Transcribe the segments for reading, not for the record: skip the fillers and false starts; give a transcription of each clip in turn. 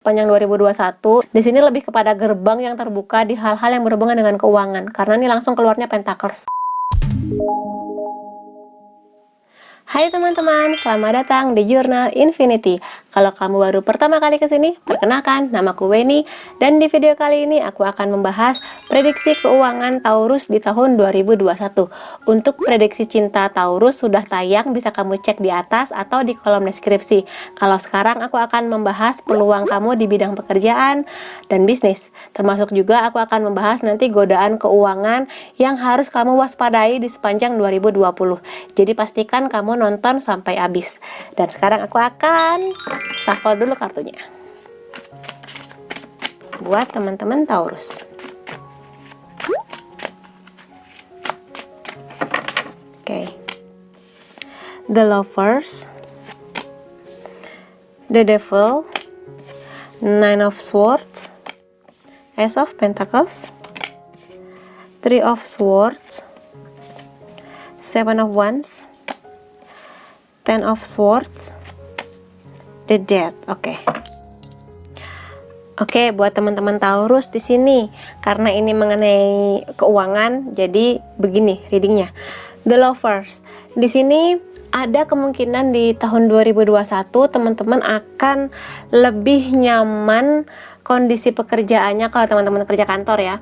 sepanjang 2021. Di sini lebih kepada gerbang yang terbuka di hal-hal yang berhubungan dengan keuangan, karena ini langsung keluarnya Pentacles. Hai teman-teman, selamat datang di Jurnal Infinity. Kalau kamu baru pertama kali kesini, perkenalkan, namaku Weni. Dan di video kali ini aku akan membahas prediksi keuangan Taurus di tahun 2021. Untuk prediksi cinta Taurus sudah tayang, bisa kamu cek di atas atau di kolom deskripsi. Kalau sekarang aku akan membahas peluang kamu di bidang pekerjaan dan bisnis. Termasuk juga aku akan membahas nanti godaan keuangan yang harus kamu waspadai di sepanjang 2020. Jadi pastikan kamu nonton sampai habis. Dan sekarang aku akan shuffle dulu kartunya buat teman-teman Taurus. Oke. The Lovers, The Devil, Nine of Swords, Ace of Pentacles, Three of Swords, Seven of Wands, Ten of Swords, The Death. Oke, buat teman-teman Taurus di sini, karena ini mengenai keuangan, jadi begini readingnya. The Lovers. Di sini ada kemungkinan di tahun 2021 teman-teman akan lebih nyaman kondisi pekerjaannya kalau teman-teman kerja kantor ya,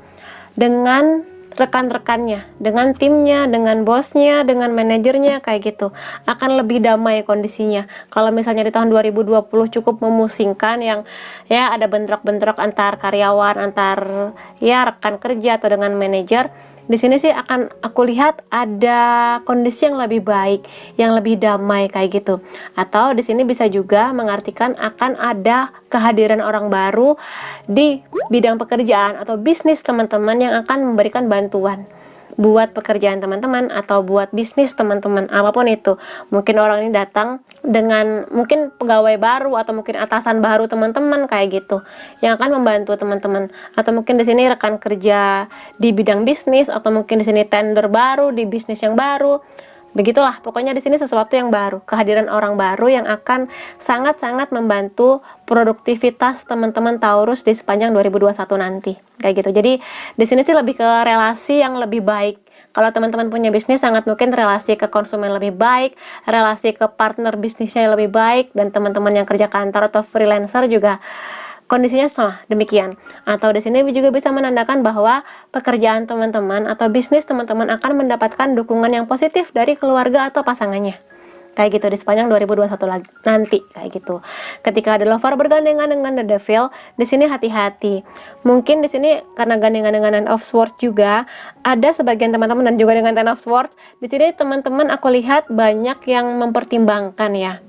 dengan rekan-rekannya, dengan timnya, dengan bosnya, dengan manajernya, kayak gitu. Akan lebih damai kondisinya. Kalau misalnya di tahun 2020 cukup memusingkan, yang ya ada bentrok-bentrok antar karyawan, antar ya rekan kerja atau dengan manajer, di sini sih akan aku lihat ada kondisi yang lebih baik, yang lebih damai kayak gitu. Atau di sini bisa juga mengartikan akan ada kehadiran orang baru di bidang pekerjaan atau bisnis teman-teman yang akan memberikan bantuan buat pekerjaan teman-teman atau buat bisnis teman-teman, apapun itu. Mungkin orang ini datang dengan mungkin pegawai baru atau mungkin atasan baru teman-teman kayak gitu, yang akan membantu teman-teman. Atau mungkin di sini rekan kerja di bidang bisnis, atau mungkin di sini tender baru di bisnis yang baru. Begitulah, pokoknya di sini sesuatu yang baru, kehadiran orang baru yang akan sangat-sangat membantu produktivitas teman-teman Taurus di sepanjang 2021 nanti. Kayak gitu. Jadi di sini sih lebih ke relasi yang lebih baik. Kalau teman-teman punya bisnis, sangat mungkin relasi ke konsumen lebih baik, relasi ke partner bisnisnya lebih baik, dan teman-teman yang kerja kantor atau freelancer juga kondisinya sama demikian. Atau di sini juga bisa menandakan bahwa pekerjaan teman-teman atau bisnis teman-teman akan mendapatkan dukungan yang positif dari keluarga atau pasangannya. Kayak gitu di sepanjang 2021 lagi nanti kayak gitu. Ketika ada Lover bergandengan dengan The Devil, di sini hati-hati. Mungkin di sini karena gandengan dengan Nine of Swords juga ada sebagian teman-teman, dan juga dengan Ten of Swords. Di sini teman-teman aku lihat banyak yang mempertimbangkan ya.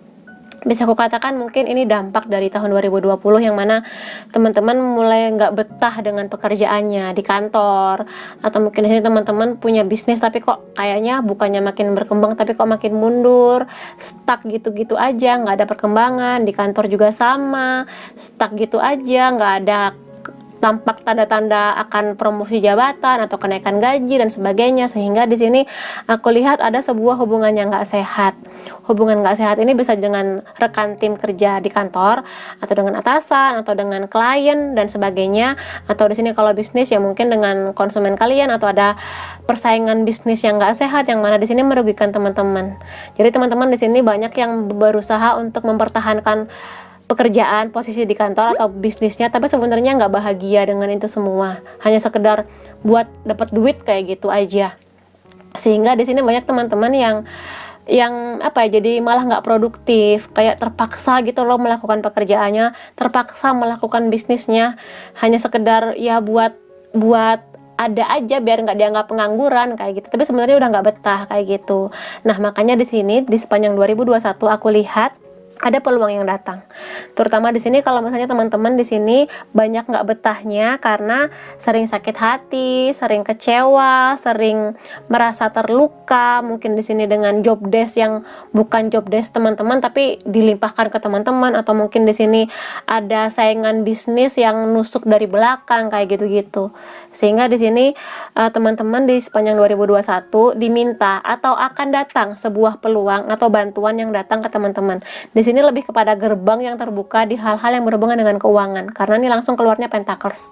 Bisa aku katakan mungkin ini dampak dari tahun 2020 yang mana teman-teman mulai nggak betah dengan pekerjaannya di kantor, atau mungkin di sini teman-teman punya bisnis tapi kok kayaknya bukannya makin berkembang tapi kok makin mundur, stuck gitu-gitu aja, nggak ada perkembangan. Di kantor juga sama, stuck gitu aja, nggak ada tampak tanda-tanda akan promosi jabatan atau kenaikan gaji dan sebagainya. Sehingga di sini aku lihat ada sebuah hubungan yang nggak sehat. Hubungan nggak sehat ini bisa dengan rekan tim kerja di kantor, atau dengan atasan, atau dengan klien dan sebagainya. Atau di sini kalau bisnis ya mungkin dengan konsumen kalian, atau ada persaingan bisnis yang nggak sehat yang mana di sini merugikan teman-teman. Jadi teman-teman di sini banyak yang berusaha untuk mempertahankan pekerjaan, posisi di kantor atau bisnisnya, tapi sebenarnya nggak bahagia dengan itu semua, hanya sekedar buat dapat duit kayak gitu aja. Sehingga di sini banyak teman-teman yang apa ya, jadi malah nggak produktif, kayak terpaksa gitu loh melakukan pekerjaannya, terpaksa melakukan bisnisnya, hanya sekedar ya buat ada aja biar nggak dianggap pengangguran kayak gitu, tapi sebenarnya udah nggak betah kayak gitu. Nah makanya di sini di sepanjang 2021 aku lihat ada peluang yang datang. Terutama di sini kalau misalnya teman-teman di sini banyak nggak betahnya karena sering sakit hati, sering kecewa, sering merasa terluka, mungkin di sini dengan job desk yang bukan job desk teman-teman tapi dilimpahkan ke teman-teman, atau mungkin di sini ada saingan bisnis yang nusuk dari belakang kayak gitu-gitu. Sehingga di sini teman-teman di sepanjang 2021 diminta atau akan datang sebuah peluang atau bantuan yang datang ke teman-teman. Di sini sini lebih kepada gerbang yang terbuka di hal-hal yang berhubungan dengan keuangan, karena ini langsung keluarnya Pentacles.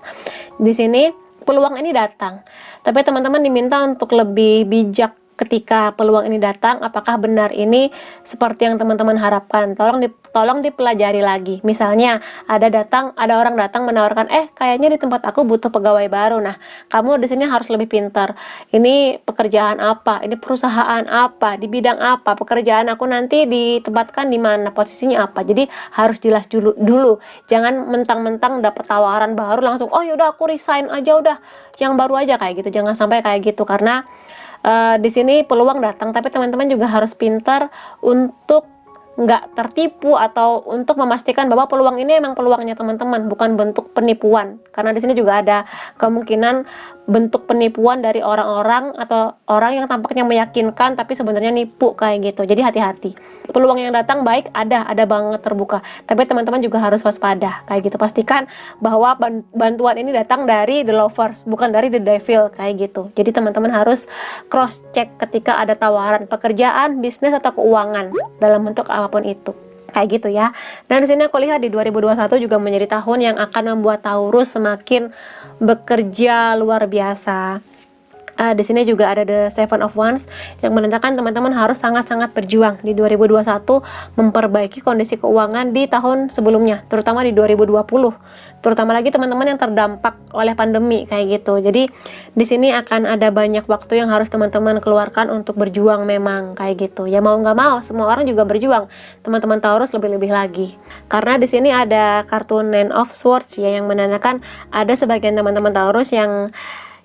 Di sini peluang ini datang, tapi teman-teman diminta untuk lebih bijak ketika peluang ini datang. Apakah benar ini seperti yang teman-teman harapkan? Tolong dipelajari lagi. Misalnya ada orang datang menawarkan, kayaknya di tempat aku butuh pegawai baru. Nah, kamu di sini harus lebih pintar. Ini pekerjaan apa? Ini perusahaan apa? Di bidang apa? Pekerjaan aku nanti ditempatkan di mana? Posisinya apa? Jadi harus jelas dulu. Jangan mentang-mentang dapat tawaran baru langsung, oh yaudah aku resign aja, udah yang baru aja kayak gitu. Jangan sampai kayak gitu, karena di sini peluang datang, tapi teman-teman juga harus pintar untuk nggak tertipu atau untuk memastikan bahwa peluang ini emang peluangnya teman-teman, bukan bentuk penipuan. Karena di sini juga ada kemungkinan bentuk penipuan dari orang-orang atau orang yang tampaknya meyakinkan tapi sebenarnya nipu kayak gitu. Jadi hati-hati. Peluang yang datang baik, ada banget terbuka. Tapi teman-teman juga harus waspada kayak gitu. Pastikan bahwa bantuan ini datang dari the lovers, bukan dari the devil kayak gitu. Jadi teman-teman harus cross check ketika ada tawaran pekerjaan, bisnis atau keuangan dalam bentuk apapun itu. Kayak gitu ya. Dan di sini aku lihat di 2021 juga menjadi tahun yang akan membuat Taurus semakin bekerja luar biasa. Di sini juga ada the Seven of Wands yang menandakan teman-teman harus sangat-sangat berjuang di 2021 memperbaiki kondisi keuangan di tahun sebelumnya, terutama di 2020. Terutama lagi teman-teman yang terdampak oleh pandemi kayak gitu. Jadi di sini akan ada banyak waktu yang harus teman-teman keluarkan untuk berjuang memang kayak gitu. Ya mau nggak mau, semua orang juga berjuang. Teman-teman Taurus lebih-lebih lagi. Karena di sini ada kartu Nine of Swords ya, yang menandakan ada sebagian teman-teman Taurus yang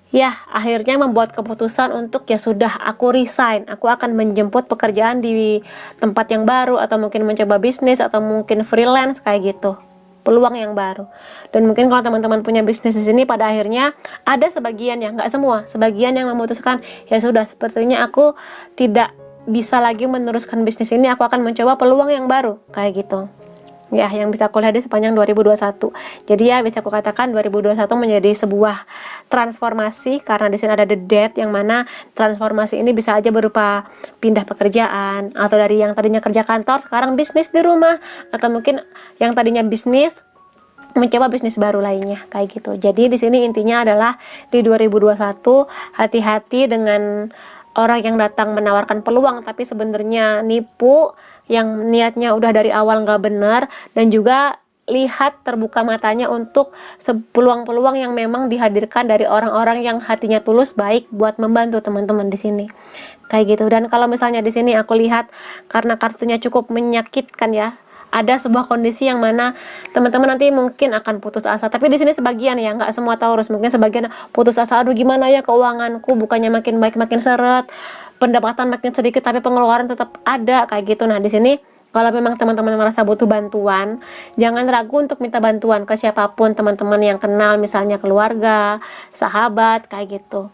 ya akhirnya membuat keputusan untuk ya sudah, aku resign, aku akan menjemput pekerjaan di tempat yang baru, atau mungkin mencoba bisnis, atau mungkin freelance kayak gitu, peluang yang baru. Dan mungkin kalau teman-teman punya bisnis di sini, pada akhirnya ada sebagian, ya nggak semua, sebagian yang memutuskan ya sudah, sepertinya aku tidak bisa lagi meneruskan bisnis ini, aku akan mencoba peluang yang baru kayak gitu. Ya, yang bisa aku lihat di sepanjang 2021. Jadi ya bisa aku katakan 2021 menjadi sebuah transformasi, karena di sini ada the death, yang mana transformasi ini bisa aja berupa pindah pekerjaan, atau dari yang tadinya kerja kantor sekarang bisnis di rumah, atau mungkin yang tadinya bisnis mencoba bisnis baru lainnya kayak gitu. Jadi di sini intinya adalah di 2021 hati-hati dengan orang yang datang menawarkan peluang tapi sebenarnya nipu, yang niatnya udah dari awal nggak benar. Dan juga lihat terbuka matanya untuk peluang-peluang yang memang dihadirkan dari orang-orang yang hatinya tulus baik buat membantu teman-teman di sini kayak gitu. Dan kalau misalnya di sini aku lihat karena kartunya cukup menyakitkan ya, ada sebuah kondisi yang mana teman-teman nanti mungkin akan putus asa. Tapi di sini sebagian ya, nggak semua Taurus, mungkin sebagian putus asa, aduh gimana ya keuanganku, bukannya makin baik makin seret, pendapatan makin sedikit tapi pengeluaran tetap ada kayak gitu. Nah di sini kalau memang teman-teman merasa butuh bantuan, jangan ragu untuk minta bantuan ke siapapun, teman-teman yang kenal, misalnya keluarga, sahabat kayak gitu.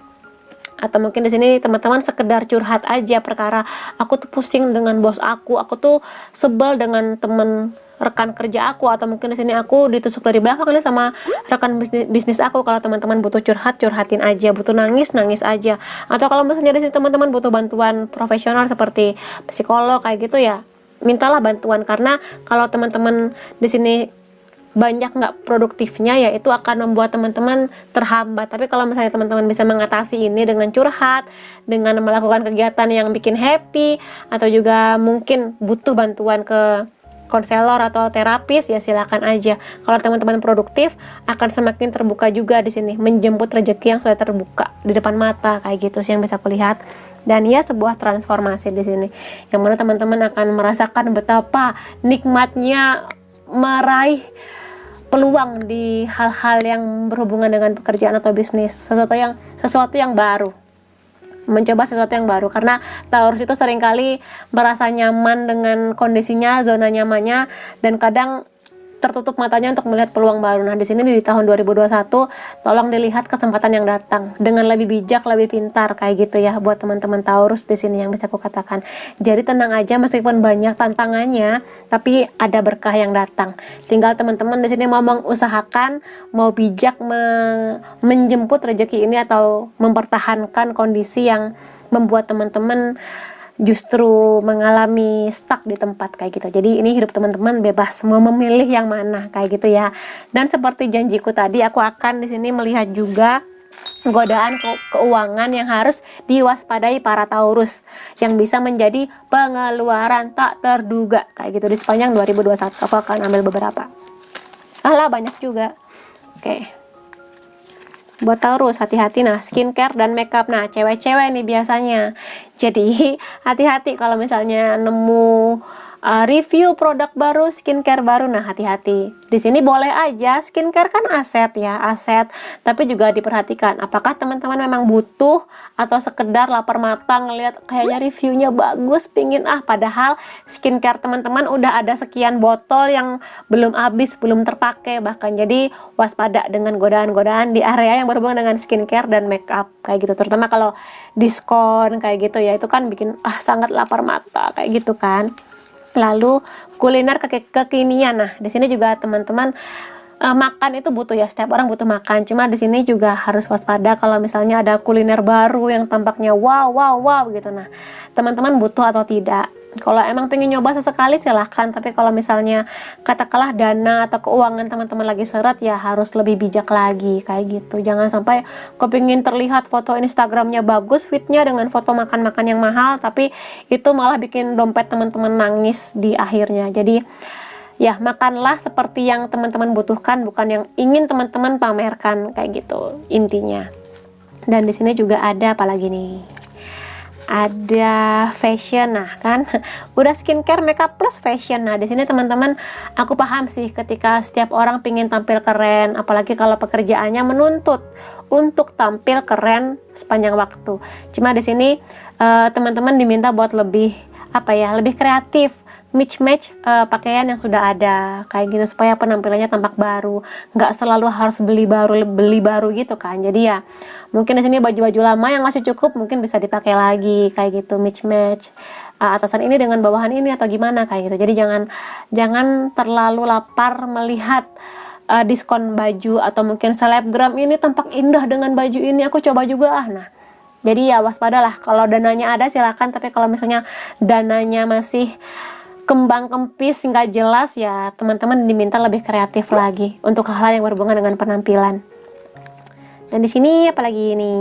Atau mungkin di sini teman-teman sekedar curhat aja perkara, aku tuh pusing dengan bos aku tuh sebel dengan teman rekan kerja aku, atau mungkin di sini aku ditusuk dari belakang nih sama rekan bisnis aku. Kalau teman-teman butuh curhatin aja, butuh nangis aja. Atau kalau misalnya di sini teman-teman butuh bantuan profesional seperti psikolog kayak gitu ya, mintalah bantuan. Karena kalau teman-teman di sini banyak nggak produktifnya, ya itu akan membuat teman-teman terhambat. Tapi kalau misalnya teman-teman bisa mengatasi ini dengan curhat, dengan melakukan kegiatan yang bikin happy, atau juga mungkin butuh bantuan ke konselor atau terapis, ya silakan aja. Kalau teman-teman produktif, akan semakin terbuka juga di sini, menjemput rezeki yang sudah terbuka di depan mata kayak gitu sih yang bisa aku lihat. Dan ya sebuah transformasi di sini, yang mana teman-teman akan merasakan betapa nikmatnya meraih peluang di hal-hal yang berhubungan dengan pekerjaan atau bisnis, sesuatu yang baru, mencoba sesuatu yang baru. Karena Taurus itu seringkali merasa nyaman dengan kondisinya, zona nyamannya, dan kadang tertutup matanya untuk melihat peluang baru. Nah di sini di tahun 2021 tolong dilihat kesempatan yang datang dengan lebih bijak, lebih pintar kayak gitu ya buat teman-teman Taurus di sini yang bisa aku katakan. Jadi tenang aja, meskipun banyak tantangannya, tapi ada berkah yang datang. Tinggal teman-teman di sini mau mengusahakan, mau bijak menjemput rezeki ini, atau mempertahankan kondisi yang membuat teman-teman justru mengalami stuck di tempat kayak gitu. Jadi ini hidup teman-teman bebas mau memilih yang mana kayak gitu ya. Dan seperti janjiku tadi, aku akan di sini melihat juga godaan keuangan yang harus diwaspadai para Taurus yang bisa menjadi pengeluaran tak terduga kayak gitu di sepanjang 2021. Aku akan ambil beberapa. Alah, banyak juga. Oke. Buat Taurus, hati-hati nah, skincare dan makeup. Nah, cewek-cewek nih biasanya. Jadi, hati-hati kalau misalnya nemu review produk baru, skincare baru. Nah, hati-hati. Di sini boleh aja, skincare kan aset ya, aset. Tapi juga diperhatikan, apakah teman-teman memang butuh atau sekedar lapar mata ngelihat kayaknya reviewnya bagus, pingin padahal skincare teman-teman udah ada sekian botol yang belum habis, belum terpakai bahkan. Jadi waspada dengan godaan-godaan di area yang berhubungan dengan skincare dan makeup kayak gitu. Terutama kalau diskon kayak gitu ya, itu kan bikin sangat lapar mata kayak gitu kan. Lalu kuliner kekinian. Nah, di sini juga teman-teman makan itu butuh ya, setiap orang butuh makan. Cuma di sini juga harus waspada kalau misalnya ada kuliner baru yang tampaknya wow gitu. Nah, teman-teman butuh atau tidak. Kalau emang pengen nyoba sesekali silahkan, tapi kalau misalnya katakanlah dana atau keuangan teman-teman lagi seret ya harus lebih bijak lagi kayak gitu. Jangan sampai kepingin terlihat foto Instagramnya bagus, fitnya dengan foto makan-makan yang mahal, tapi itu malah bikin dompet teman-teman nangis di akhirnya. Jadi ya, makanlah seperti yang teman-teman butuhkan, bukan yang ingin teman-teman pamerkan kayak gitu intinya. Dan di sini juga ada apa lagi nih? Ada fashion. Nah, kan udah skincare, makeup plus fashion. Nah, di sini teman-teman aku paham sih ketika setiap orang pingin tampil keren, apalagi kalau pekerjaannya menuntut untuk tampil keren sepanjang waktu. Cuma di sini teman-teman diminta buat lebih lebih kreatif, match pakaian yang sudah ada kayak gitu supaya penampilannya tampak baru, nggak selalu harus beli baru gitu kan. Jadi ya mungkin di sini baju-baju lama yang masih cukup mungkin bisa dipakai lagi kayak gitu, match atasan ini dengan bawahan ini atau gimana kayak gitu. Jadi jangan terlalu lapar melihat diskon baju atau mungkin selebgram ini tampak indah dengan baju ini, aku coba juga nah. Jadi ya waspadalah, kalau dananya ada silakan, tapi kalau misalnya dananya masih kembang kempis nggak jelas ya teman-teman diminta lebih kreatif lagi untuk hal-hal yang berhubungan dengan penampilan. Dan di sini apalagi ini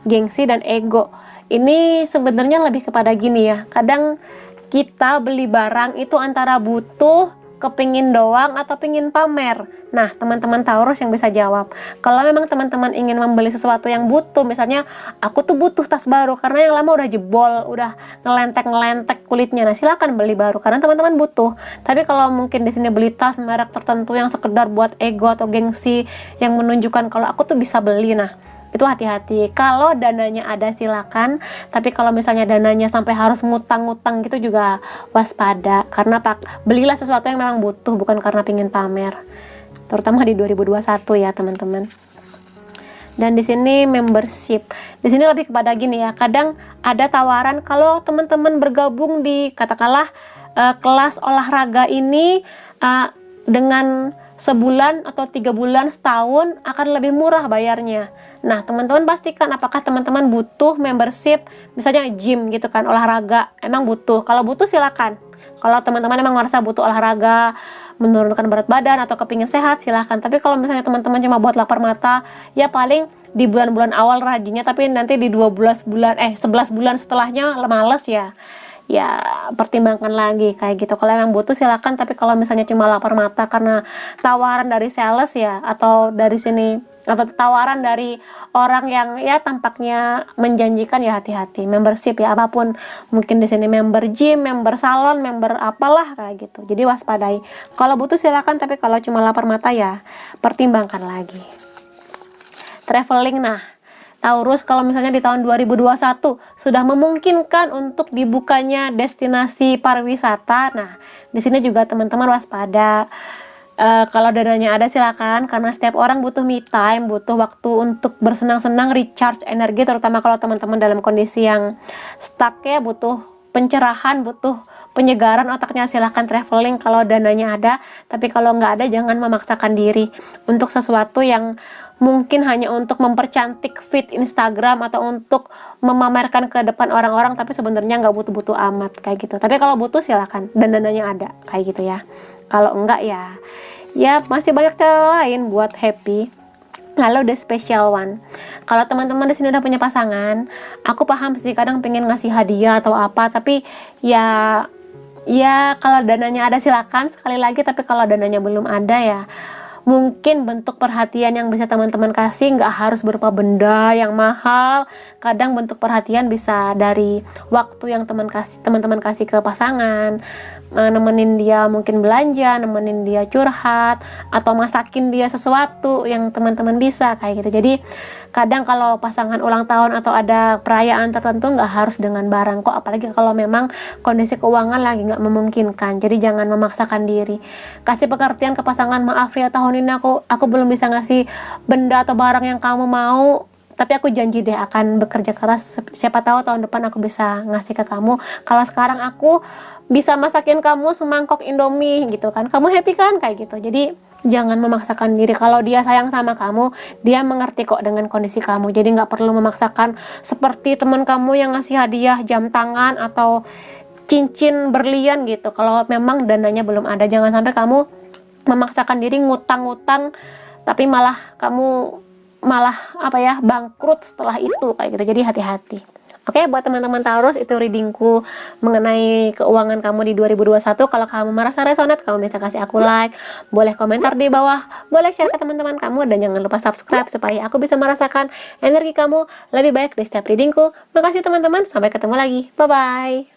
gengsi dan ego. Ini sebenarnya lebih kepada gini ya, kadang kita beli barang itu antara butuh, kepingin doang, atau pingin pamer. Nah, teman-teman Taurus yang bisa jawab, kalau memang teman-teman ingin membeli sesuatu yang butuh, misalnya aku tuh butuh tas baru karena yang lama udah jebol, udah ngelentek kulitnya, nah silakan beli baru karena teman-teman butuh. Tapi kalau mungkin di sini beli tas merek tertentu yang sekedar buat ego atau gengsi yang menunjukkan kalau aku tuh bisa beli, nah itu hati-hati. Kalau dananya ada silakan, tapi kalau misalnya dananya sampai harus ngutang-ngutang gitu juga waspada, karena belilah sesuatu yang memang butuh, bukan karena pingin pamer, terutama di 2021 ya teman-teman. Dan di sini membership, di sini lebih kepada gini ya, kadang ada tawaran kalau teman-teman bergabung di katakanlah kelas olahraga ini dengan sebulan atau 3 bulan, setahun akan lebih murah bayarnya. Nah, teman-teman pastikan apakah teman-teman butuh membership, misalnya gym gitu kan, olahraga, emang butuh. Kalau butuh silakan. Kalau teman-teman emang merasa butuh olahraga, menurunkan berat badan atau kepingin sehat, silahkan. Tapi kalau misalnya teman-teman cuma buat lapar mata, ya paling di bulan-bulan awal rajinnya, tapi nanti di 11 bulan setelahnya males ya. Ya pertimbangkan lagi kayak gitu. Kalau emang butuh silakan, tapi kalau misalnya cuma lapar mata karena tawaran dari sales ya, atau dari sini, atau tawaran dari orang yang ya tampaknya menjanjikan, ya hati-hati. Membership ya apapun, mungkin di sini member gym, member salon, member apalah kayak gitu. Jadi waspadai. Kalau butuh silakan, tapi kalau cuma lapar mata ya pertimbangkan lagi. Traveling, nah Taurus kalau misalnya di tahun 2021 sudah memungkinkan untuk dibukanya destinasi pariwisata. Nah, di sini juga teman-teman waspada. Kalau dananya ada silakan, karena setiap orang butuh me time, butuh waktu untuk bersenang-senang, recharge energi, terutama kalau teman-teman dalam kondisi yang stuck ya, butuh pencerahan, butuh penyegaran otaknya, silahkan traveling kalau dananya ada. Tapi kalau nggak ada, jangan memaksakan diri untuk sesuatu yang mungkin hanya untuk mempercantik feed Instagram atau untuk memamerkan ke depan orang-orang, tapi sebenarnya nggak butuh-butuh amat kayak gitu. Tapi kalau butuh silahkan dan dananya ada kayak gitu ya. Kalau enggak ya masih banyak cara lain buat happy. Lalu the special one, kalau teman-teman di sini udah punya pasangan, aku paham sih kadang pengen ngasih hadiah atau apa, tapi ya kalau dananya ada silakan sekali lagi. Tapi kalau dananya belum ada, ya mungkin bentuk perhatian yang bisa teman-teman kasih nggak harus berupa benda yang mahal. Kadang bentuk perhatian bisa dari waktu yang teman-teman kasih ke pasangan, nemenin dia mungkin belanja, nemenin dia curhat, atau masakin dia sesuatu yang teman-teman bisa kayak gitu. Jadi kadang kalau pasangan ulang tahun atau ada perayaan tertentu nggak harus dengan barang kok, apalagi kalau memang kondisi keuangan lagi nggak memungkinkan. Jadi jangan memaksakan diri, kasih pengertian ke pasangan, maaf ya tahun ini aku belum bisa ngasih benda atau barang yang kamu mau, tapi aku janji deh akan bekerja keras, siapa tahu tahun depan aku bisa ngasih ke kamu. Kalau sekarang aku bisa masakin kamu semangkok Indomie gitu kan, kamu happy kan kayak gitu. Jadi jangan memaksakan diri. Kalau dia sayang sama kamu, dia mengerti kok dengan kondisi kamu. Jadi nggak perlu memaksakan seperti teman kamu yang ngasih hadiah jam tangan atau cincin berlian gitu. Kalau memang dananya belum ada, jangan sampai kamu memaksakan diri ngutang-ngutang, tapi malah bangkrut setelah itu kayak gitu. Jadi hati-hati. Oke, buat teman-teman Taurus, itu readingku mengenai keuangan kamu di 2021. Kalau kamu merasa resonate, kamu bisa kasih aku like, boleh komentar di bawah, boleh share ke teman-teman kamu, dan jangan lupa subscribe supaya aku bisa merasakan energi kamu lebih baik di setiap readingku. Makasih teman-teman, sampai ketemu lagi. Bye-bye.